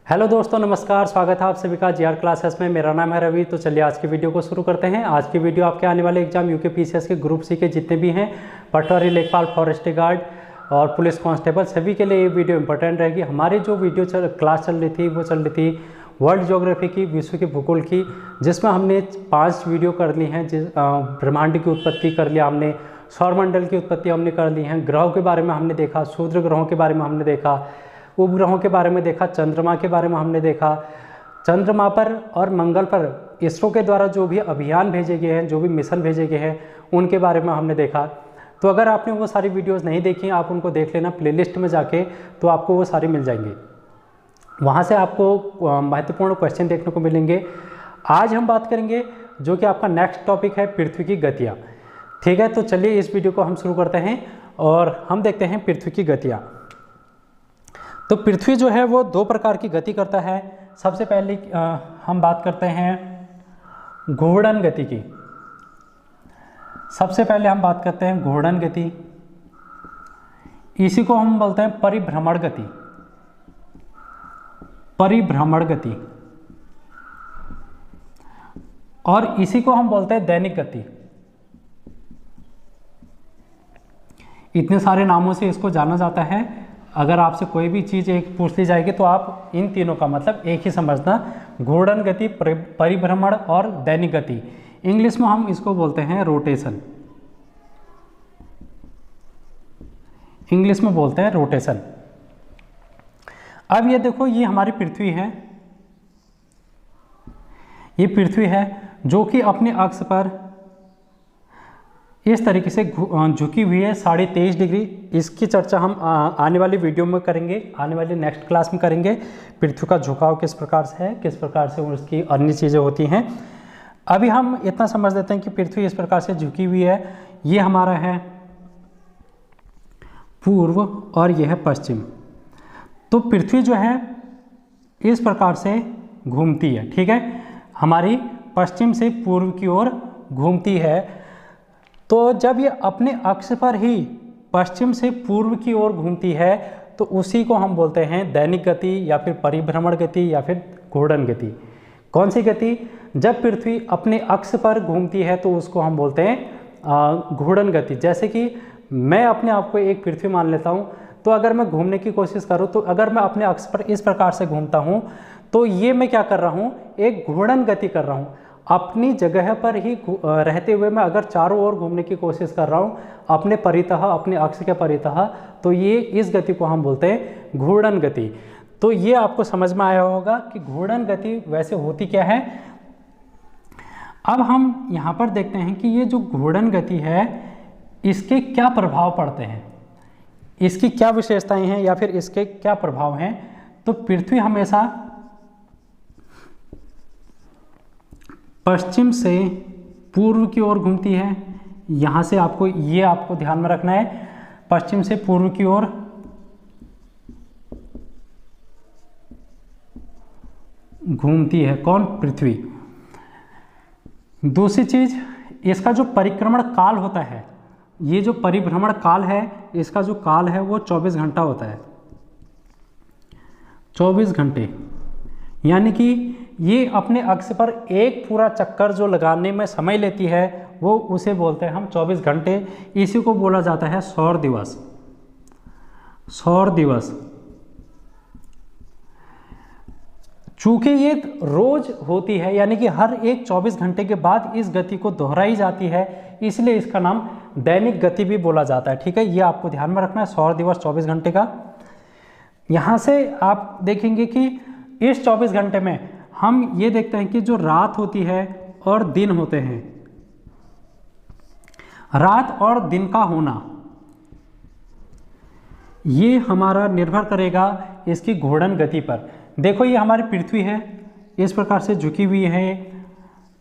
Hello दोस्तों, नमस्कार। स्वागत है आप सभी का जीआर क्लासेस में। मेरा नाम है रवि। तो चलिए आज की वीडियो को शुरू करते हैं। आज की वीडियो आपके आने वाले एग्जाम यूकेपीसीएस के ग्रुप सी के जितने भी हैं, पटवारी, लेखपाल, फॉरेस्ट गार्ड और पुलिस कांस्टेबल, सभी के लिए ये वीडियो इंपॉर्टेंट रहेगी। हमारी जो क्लास चल रही थी वो चल रही थी वर्ल्ड ज्योग्राफी की, विश्व के भूगोल की, जिसमें हमने 5 वीडियो कर ली हैं। ब्रह्मांड की उत्पत्ति कर लिया हमने, सौरमंडल की उत्पत्ति हमने कर ली है, ग्रहों के बारे में हमने देखा, क्षुद्र ग्रहों के बारे में हमने देखा, उपग्रहों के बारे में देखा, चंद्रमा के बारे में हमने देखा। चंद्रमा पर और मंगल पर इसरो के द्वारा जो भी अभियान भेजे गए हैं, जो भी मिशन भेजे गए हैं, उनके बारे में हमने देखा। तो अगर आपने वो सारी वीडियोस नहीं देखी, आप उनको देख लेना प्लेलिस्ट में जाके, तो आपको वो सारी मिल जाएंगी। वहाँ से आपको महत्वपूर्ण क्वेश्चन देखने को मिलेंगे। आज हम बात करेंगे जो कि आपका नेक्स्ट टॉपिक है, पृथ्वी की गतियाँ। ठीक है, तो चलिए इस वीडियो को हम शुरू करते हैं और हम देखते हैं पृथ्वी की गतियाँ। तो पृथ्वी जो है वो 2 प्रकार की गति करता है। सबसे पहले हम बात करते हैं घूर्णन गति की। सबसे पहले हम बात करते हैं घूर्णन गति। इसी को हम बोलते हैं परिभ्रमण गति। परिभ्रमण गति। और इसी को हम बोलते हैं दैनिक गति। इतने सारे नामों से इसको जाना जाता है। अगर आपसे कोई भी चीज़ एक पूछ ली जाएगी तो आप इन तीनों का मतलब एक ही समझना, घूर्णन गति, परिभ्रमण और दैनिक गति। इंग्लिश में हम इसको बोलते हैं रोटेशन। इंग्लिश में बोलते हैं रोटेशन। अब ये देखो, ये हमारी पृथ्वी है। ये पृथ्वी है जो कि अपने अक्ष पर इस तरीके से झुकी हुई है 23.5 डिग्री। इसकी चर्चा हम आने वाली वीडियो में करेंगे, आने वाली नेक्स्ट क्लास में करेंगे। पृथ्वी का झुकाव किस प्रकार से है, किस प्रकार से उसकी अन्य चीज़ें होती हैं। अभी हम इतना समझ लेते हैं कि पृथ्वी इस प्रकार से झुकी हुई है। ये हमारा है पूर्व और यह है पश्चिम। तो पृथ्वी जो है इस प्रकार से घूमती है। ठीक है, हमारी पश्चिम से पूर्व की ओर घूमती है। तो जब ये अपने अक्ष पर ही पश्चिम से पूर्व की ओर घूमती है तो उसी को हम बोलते हैं दैनिक गति या फिर परिभ्रमण गति या फिर घूर्णन गति। कौन सी गति? जब पृथ्वी अपने अक्ष पर घूमती है तो उसको हम बोलते हैं घूर्णन गति। जैसे कि मैं अपने आप को एक पृथ्वी मान लेता हूँ, तो अगर मैं घूमने की कोशिश करूँ, तो अगर मैं अपने अक्ष पर इस प्रकार से घूमता हूँ तो ये मैं क्या कर रहा हूँ, एक घूर्णन गति कर रहा हूँ। अपनी जगह पर ही रहते हुए मैं अगर चारों ओर घूमने की कोशिश कर रहा हूँ अपने परितः, अपने अक्ष के परितः, तो ये इस गति को हम बोलते हैं घूर्णन गति। तो ये आपको समझ में आया होगा कि घूर्णन गति वैसे होती क्या है। अब हम यहाँ पर देखते हैं कि ये जो घूर्णन गति है इसके क्या प्रभाव पड़ते हैं, इसकी क्या विशेषताएं हैं या फिर इसके क्या प्रभाव हैं। तो पृथ्वी हमेशा पश्चिम से पूर्व की ओर घूमती है। यहाँ से आपको ध्यान में रखना है, पश्चिम से पूर्व की ओर घूमती है कौन? पृथ्वी। दूसरी चीज, इसका जो परिक्रमण काल होता है, ये जो परिभ्रमण काल है, इसका जो काल है वो 24 घंटा होता है। 24 घंटे, यानी कि ये अपने अक्ष पर एक पूरा चक्कर जो लगाने में समय लेती है वो उसे बोलते हैं हम 24 घंटे। इसी को बोला जाता है सौर दिवस। सौर दिवस। चूंकि ये रोज होती है, यानी कि हर एक 24 घंटे के बाद इस गति को दोहराई जाती है, इसलिए इसका नाम दैनिक गति भी बोला जाता है। ठीक है, ये आपको ध्यान में रखना है, सौर दिवस 24 घंटे का। यहाँ से आप देखेंगे कि इस 24 घंटे में हम ये देखते हैं कि जो रात होती है और दिन होते हैं, रात और दिन का होना, ये हमारा निर्भर करेगा इसकी घूर्णन गति पर। देखो, ये हमारी पृथ्वी है, इस प्रकार से झुकी हुई है।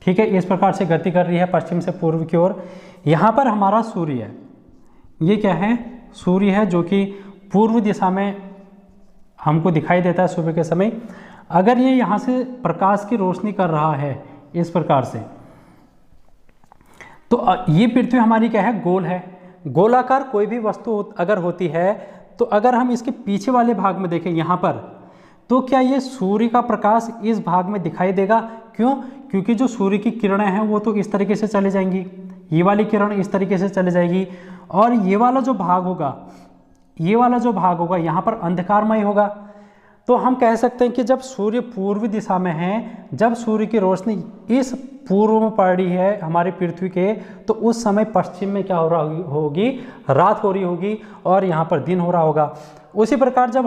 ठीक है, इस प्रकार से गति कर रही है पश्चिम से पूर्व की ओर। यहाँ पर हमारा सूर्य है। ये क्या है? सूर्य है, जो कि पूर्व दिशा में हमको दिखाई देता है सुबह के समय। अगर ये यहाँ से प्रकाश की रोशनी कर रहा है इस प्रकार से, तो ये पृथ्वी हमारी क्या है? गोल है। गोलाकार कोई भी वस्तु अगर होती है तो अगर हम इसके पीछे वाले भाग में देखें, यहाँ पर तो क्या ये सूर्य का प्रकाश इस भाग में दिखाई देगा? क्यों? क्योंकि जो सूर्य की किरणें हैं वो तो इस तरीके से चले जाएंगी, ये वाली किरण इस तरीके से चले जाएगी, और ये वाला जो भाग होगा, ये वाला जो भाग होगा यहाँ पर अंधकारमय होगा। तो हम कह सकते हैं कि जब सूर्य पूर्वी दिशा में है, जब सूर्य की रोशनी इस पूर्व में पड़ रही है हमारी पृथ्वी के, तो उस समय पश्चिम में क्या हो रहा होगी? रात हो रही होगी और यहाँ पर दिन हो रहा होगा। उसी प्रकार जब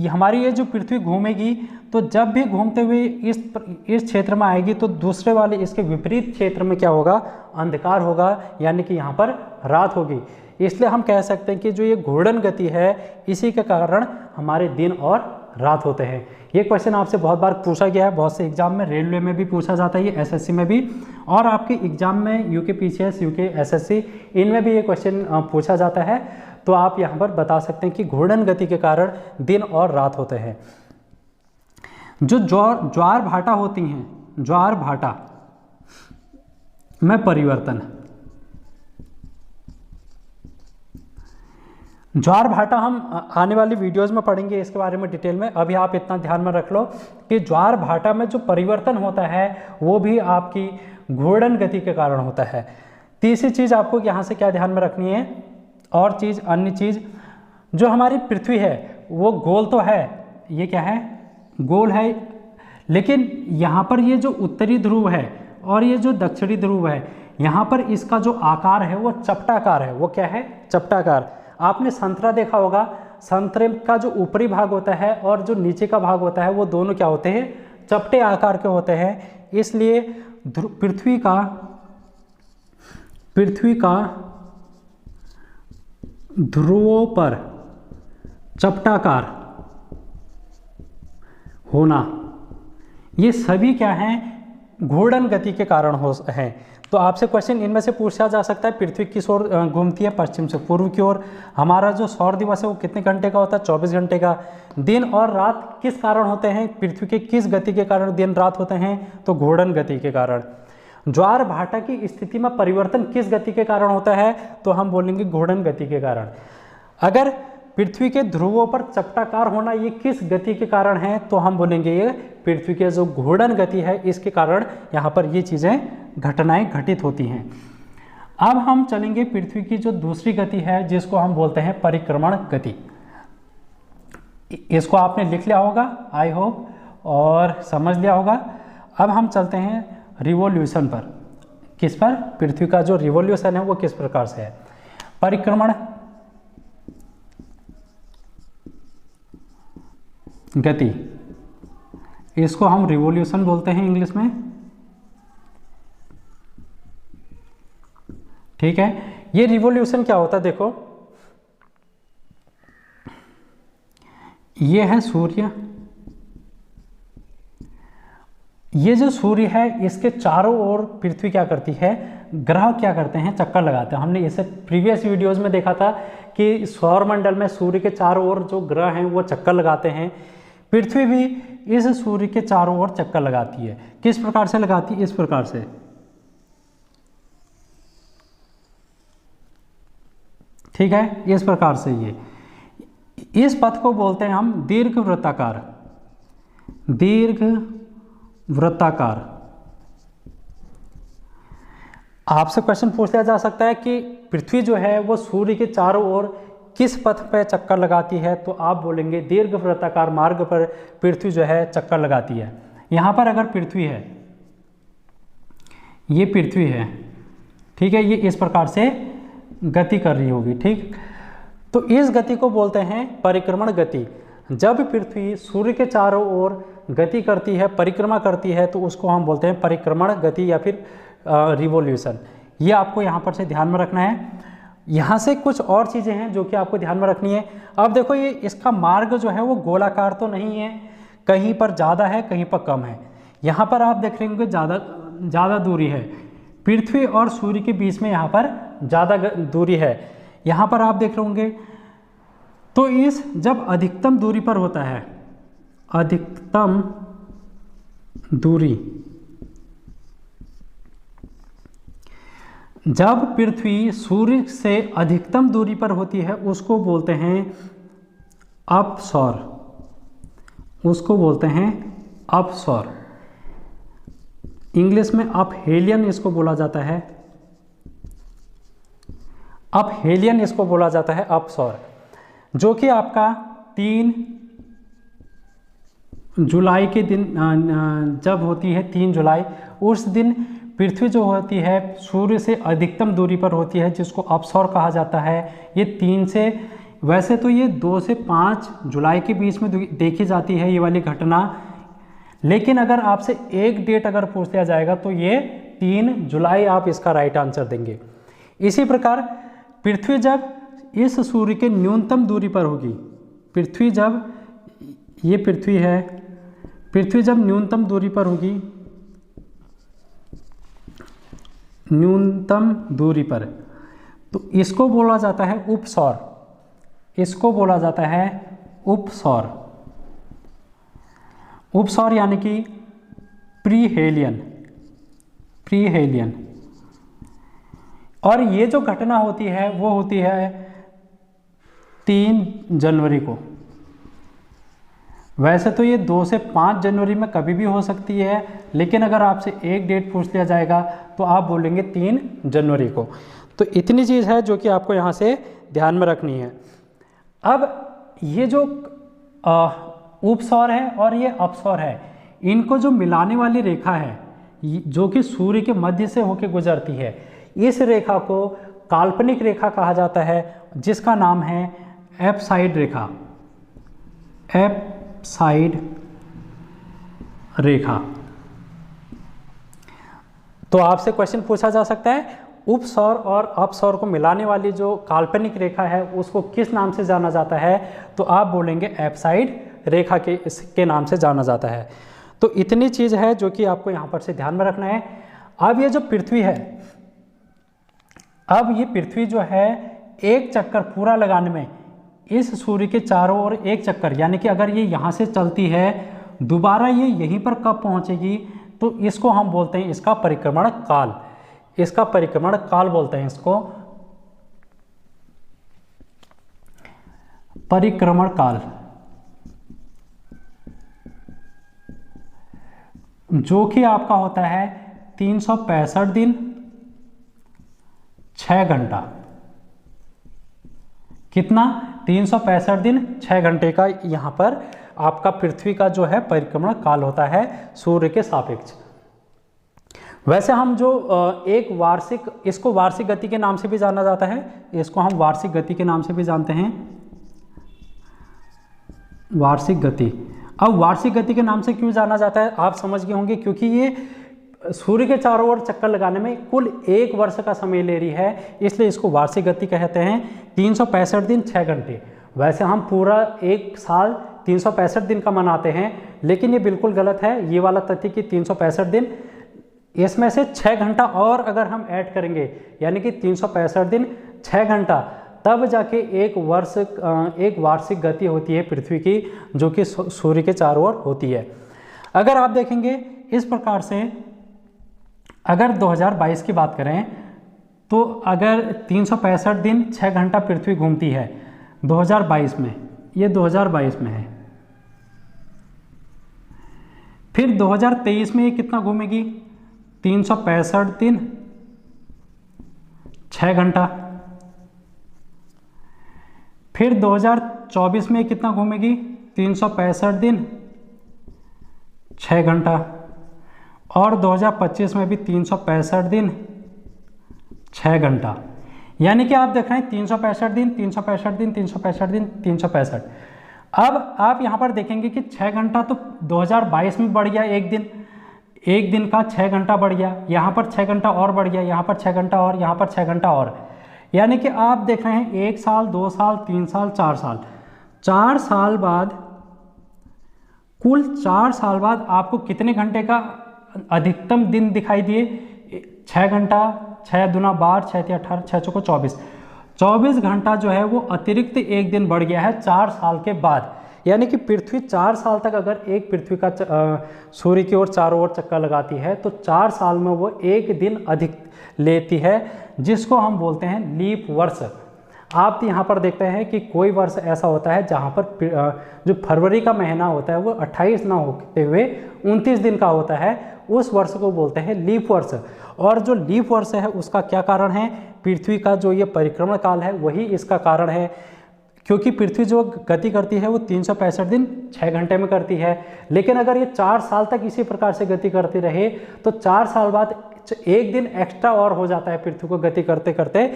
हमारी ये जो पृथ्वी घूमेगी, तो जब भी घूमते हुए इस क्षेत्र में आएगी तो दूसरे वाले इसके विपरीत क्षेत्र में क्या होगा? अंधकार होगा, यानी कि यहाँ पर रात होगी। इसलिए हम कह सकते हैं कि जो ये घूर्णन गति है, इसी के कारण हमारे दिन और रात होते हैं। ये क्वेश्चन आपसे बहुत बार पूछा गया है, बहुत से एग्जाम में, रेलवे में भी पूछा जाता है, ये एसएससी में भी, और आपके एग्जाम में यूके पीसीएस, यूके एसएससी, इनमें भी ये क्वेश्चन पूछा जाता है। तो आप यहाँ पर बता सकते हैं कि घूर्णन गति के कारण दिन और रात होते हैं। जो ज्वार भाटा होती हैं, ज्वार भाटा में परिवर्तन, ज्वार भाटा हम आने वाली वीडियोस में पढ़ेंगे इसके बारे में डिटेल में। अभी आप इतना ध्यान में रख लो कि ज्वार भाटा में जो परिवर्तन होता है वो भी आपकी घूर्णन गति के कारण होता है। तीसरी चीज़ आपको यहाँ से क्या ध्यान में रखनी है, और चीज़, अन्य चीज़, जो हमारी पृथ्वी है वो गोल तो है, ये क्या है? गोल है, लेकिन यहाँ पर ये जो उत्तरी ध्रुव है और ये जो दक्षिणी ध्रुव है, यहाँ पर इसका जो आकार है वो चपटाकार है। वो क्या है? चपटाकार। आपने संतरा देखा होगा, संतरे का जो ऊपरी भाग होता है और जो नीचे का भाग होता है वो दोनों क्या होते हैं? चपटे आकार के होते हैं। इसलिए पृथ्वी का ध्रुवों पर चपटाकार होना, ये सभी क्या हैं? घूर्णन गति के कारण हैं। तो आपसे क्वेश्चन इनमें से पूछा जा सकता है, पृथ्वी किस ओर घूमती है? पश्चिम से पूर्व की ओर। हमारा जो सौर दिवस है वो कितने घंटे का होता है? 24 घंटे का। दिन और रात किस कारण होते हैं? पृथ्वी के किस गति के कारण दिन रात होते हैं? तो घूर्णन गति के कारण। ज्वार भाटा की स्थिति में परिवर्तन किस गति के कारण होता है? तो हम बोलेंगे घूर्णन गति के कारण। अगर पृथ्वी के ध्रुवों पर चपटाकार होना ये किस गति के कारण है? तो हम बोलेंगे ये पृथ्वी की जो घूर्णन गति है इसके कारण यहाँ पर ये चीज़ें, घटनाएं घटित होती हैं। अब हम चलेंगे पृथ्वी की जो दूसरी गति है जिसको हम बोलते हैं परिक्रमण गति। इसको आपने लिख लिया होगा आई होप, और समझ लिया होगा। अब हम चलते हैं रिवॉल्यूशन पर। किस पर? पृथ्वी का जो रिवॉल्यूशन है वो किस प्रकार से है? परिक्रमण गति, इसको हम रिवॉल्यूशन बोलते हैं इंग्लिश में, ठीक है। ये रिवॉल्यूशन क्या होता है? देखो, ये है सूर्य, ये जो सूर्य है इसके चारों ओर पृथ्वी क्या करती है? ग्रह क्या करते हैं? चक्कर लगाते हैं। हमने इसे प्रीवियस वीडियोस में देखा था कि सौरमंडल में सूर्य के चारों ओर जो ग्रह हैं वो चक्कर लगाते हैं। पृथ्वी भी इस सूर्य के चारों ओर चक्कर लगाती है। किस प्रकार से लगाती है? इस प्रकार से, ठीक है, इस प्रकार से। ये इस पथ को बोलते हैं हम दीर्घ वृत्ताकार। दीर्घ वृत्ताकार। आपसे क्वेश्चन पूछ लिया जा सकता है कि पृथ्वी जो है वो सूर्य के चारों ओर किस पथ पर चक्कर लगाती है? तो आप बोलेंगे दीर्घ वृत्ताकार मार्ग पर पृथ्वी जो है चक्कर लगाती है। यहाँ पर अगर पृथ्वी है, ये पृथ्वी है, ठीक है, ये इस प्रकार से गति कर रही होगी, ठीक। तो इस गति को बोलते हैं परिक्रमण गति। जब पृथ्वी सूर्य के चारों ओर गति करती है, परिक्रमा करती है, तो उसको हम बोलते हैं परिक्रमण गति या फिर रिवॉल्यूशन। ये आपको यहाँ पर से ध्यान में रखना है। यहाँ से कुछ और चीज़ें हैं जो कि आपको ध्यान में रखनी है। अब देखो, ये इसका मार्ग जो है वो गोलाकार तो नहीं है, कहीं पर ज़्यादा है, कहीं पर कम है। यहाँ पर आप देख रहे होंगे ज़्यादा दूरी है, पृथ्वी और सूर्य के बीच में यहाँ पर ज़्यादा दूरी है। यहाँ पर आप देख रहे होंगे, तो इस जब अधिकतम दूरी पर होता है, अधिकतम दूरी, जब पृथ्वी सूर्य से अधिकतम दूरी पर होती है उसको बोलते हैं अपसौर। उसको बोलते हैं अपसौर। इंग्लिश में अपहेलियन इसको बोला जाता है, अपहेलियन इसको बोला जाता है अपसौर, जो कि आपका 3 जुलाई के दिन जब होती है 3 जुलाई, उस दिन पृथ्वी जो होती है सूर्य से अधिकतम दूरी पर होती है, जिसको अपसौर कहा जाता है। ये 3 से, वैसे तो ये 2 से 5 जुलाई के बीच में देखी जाती है ये वाली घटना, लेकिन अगर आपसे एक डेट अगर पूछ लिया जाएगा तो ये 3 जुलाई आप इसका राइट आंसर देंगे। इसी प्रकार पृथ्वी जब इस सूर्य के न्यूनतम दूरी पर होगी, पृथ्वी जब, ये पृथ्वी है, पृथ्वी जब न्यूनतम दूरी पर होगी, न्यूनतम दूरी पर, तो इसको बोला जाता है उपसौर, इसको बोला जाता है उपसौर। उपसौर यानी कि प्रीहेलियन, प्रीहेलियन। और ये जो घटना होती है वो होती है 3 जनवरी को। वैसे तो ये 2 से 5 जनवरी में कभी भी हो सकती है, लेकिन अगर आपसे एक डेट पूछ लिया जाएगा तो आप बोलेंगे 3 जनवरी को। तो इतनी चीज़ है जो कि आपको यहाँ से ध्यान में रखनी है। अब ये जो उपसौर है और ये अपसौर है, इनको जो मिलाने वाली रेखा है जो कि सूर्य के मध्य से होकर गुजरती है, इस रेखा को काल्पनिक रेखा कहा जाता है, जिसका नाम है एपसाइड रेखा, एपसाइड रेखा। तो आपसे क्वेश्चन पूछा जा सकता है, उपसौर और अपसौर को मिलाने वाली जो काल्पनिक रेखा है उसको किस नाम से जाना जाता है? तो आप बोलेंगे एपसाइड रेखा के इसके नाम से जाना जाता है। तो इतनी चीज़ है जो कि आपको यहाँ पर से ध्यान में रखना है। अब ये जो पृथ्वी है, अब ये पृथ्वी जो है एक चक्कर पूरा लगाने में इस सूर्य के चारों ओर एक चक्कर, यानी कि अगर ये यहाँ से चलती है दोबारा ये यहीं पर कब पहुँचेगी, तो इसको हम बोलते हैं इसका परिक्रमण काल, इसका परिक्रमण काल बोलते हैं इसको, परिक्रमण काल, जो कि आपका होता है 365 दिन 6 घंटा। कितना? 365 दिन 6 घंटे का यहाँ पर आपका पृथ्वी का जो है परिक्रमण काल होता है सूर्य के सापेक्ष। वैसे हम जो एक वार्षिक, इसको वार्षिक गति के नाम से भी जाना जाता है, इसको हम वार्षिक गति के नाम से भी जानते हैं, वार्षिक गति। अब वार्षिक गति के नाम से क्यों जाना जाता है आप समझ गए होंगे, क्योंकि ये सूर्य के चारों ओर चक्कर लगाने में कुल 1 वर्ष का समय ले रही है, इसलिए इसको वार्षिक गति कहते हैं। 365 दिन 6 घंटे। वैसे हम पूरा 1 साल 365 दिन का मनाते हैं, लेकिन ये बिल्कुल गलत है। ये वाला तथ्य कि 365 दिन, इसमें से 6 घंटा और अगर हम ऐड करेंगे, यानी कि 365 दिन 6 घंटा, तब जाके एक वार्षिक गति होती है पृथ्वी की, जो कि सूर्य के चारों ओर होती है। अगर आप देखेंगे इस प्रकार से, अगर 2022 की बात करें तो अगर 365 दिन 6 घंटा पृथ्वी घूमती है 2022 में, ये 2022 में है, फिर 2023 में ये कितना घूमेगी? 365 दिन 6 घंटा। फिर 2024 में कितना घूमेगी? 365 दिन 6 घंटा। और 2025 में भी 365 दिन 6 घंटा। यानी कि आप देख रहे हैं 365 दिन 365 दिन 365 दिन 365। अब आप यहाँ पर देखेंगे कि 6 घंटा तो 2022 में बढ़ गया, एक दिन का 6 घंटा बढ़ गया, यहाँ पर 6 घंटा और बढ़ गया, यहाँ पर 6 घंटा और, यहाँ पर 6 घंटा और। यानी कि आप देख रहे हैं 1 साल 2 साल 3 साल 4 साल, 4 साल बाद, कुल 4 साल बाद आपको कितने घंटे का अधिकतम दिन दिखाई दिए? 6 घंटा, 6 दूना 12, 6 तिया 18, 6 चौको 24, 24 घंटा जो है वो अतिरिक्त एक दिन बढ़ गया है 4 साल के बाद। यानी कि पृथ्वी 4 साल तक अगर एक पृथ्वी का सूर्य की ओर चारों ओर चक्कर लगाती है तो 4 साल में वो एक दिन अधिक लेती है, जिसको हम बोलते हैं लीप वर्ष। आप यहाँ पर देखते हैं कि कोई वर्ष ऐसा होता है जहाँ पर जो फरवरी का महीना होता है वो 28 ना होते हुए 29 दिन का होता है, उस वर्ष को बोलते हैं लीप वर्ष। और जो लीप वर्ष है उसका क्या कारण है, पृथ्वी का जो ये परिक्रमण काल है वही इसका कारण है, क्योंकि पृथ्वी जो गति करती है वो 365 दिन 6 घंटे में करती है। लेकिन अगर ये 4 साल तक इसी प्रकार से गति करती रहे तो 4 साल बाद एक दिन एक्स्ट्रा और हो जाता है पृथ्वी को गति करते करते,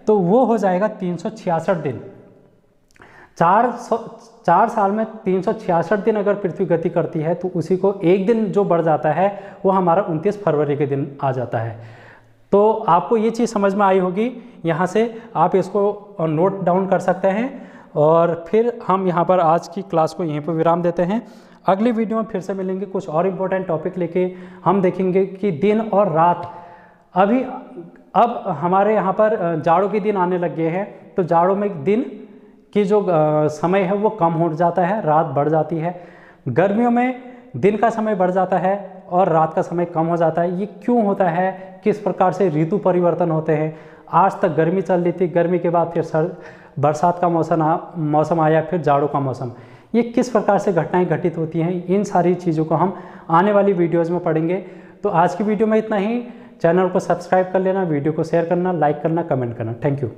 तो वो हो जाएगा 366 दिन। 4 साल में 366 दिन अगर पृथ्वी गति करती है तो उसी को एक दिन जो बढ़ जाता है वो हमारा 29 फरवरी के दिन आ जाता है। तो आपको ये चीज़ समझ में आई होगी, यहाँ से आप इसको नोट डाउन कर सकते हैं। और फिर हम यहाँ पर आज की क्लास को यहीं पर विराम देते हैं। अगली वीडियो में फिर से मिलेंगे कुछ और इम्पोर्टेंट टॉपिक लेके। हम देखेंगे कि दिन और रात, अब हमारे यहाँ पर जाड़ों के दिन आने लग गए हैं, तो जाड़ों में दिन की जो समय है वो कम हो जाता है, रात बढ़ जाती है। गर्मियों में दिन का समय बढ़ जाता है और रात का समय कम हो जाता है। ये क्यों होता है, किस प्रकार से ऋतु परिवर्तन होते हैं। आज तक गर्मी चल रही थी, गर्मी के बाद फिर बरसात का मौसम आया, फिर जाड़ों का मौसम। ये किस प्रकार से घटनाएं घटित होती हैं, इन सारी चीज़ों को हम आने वाली वीडियोज़ में पढ़ेंगे। तो आज की वीडियो में इतना ही। चैनल को सब्सक्राइब कर लेना, वीडियो को शेयर करना, लाइक करना, कमेंट करना। Thank you.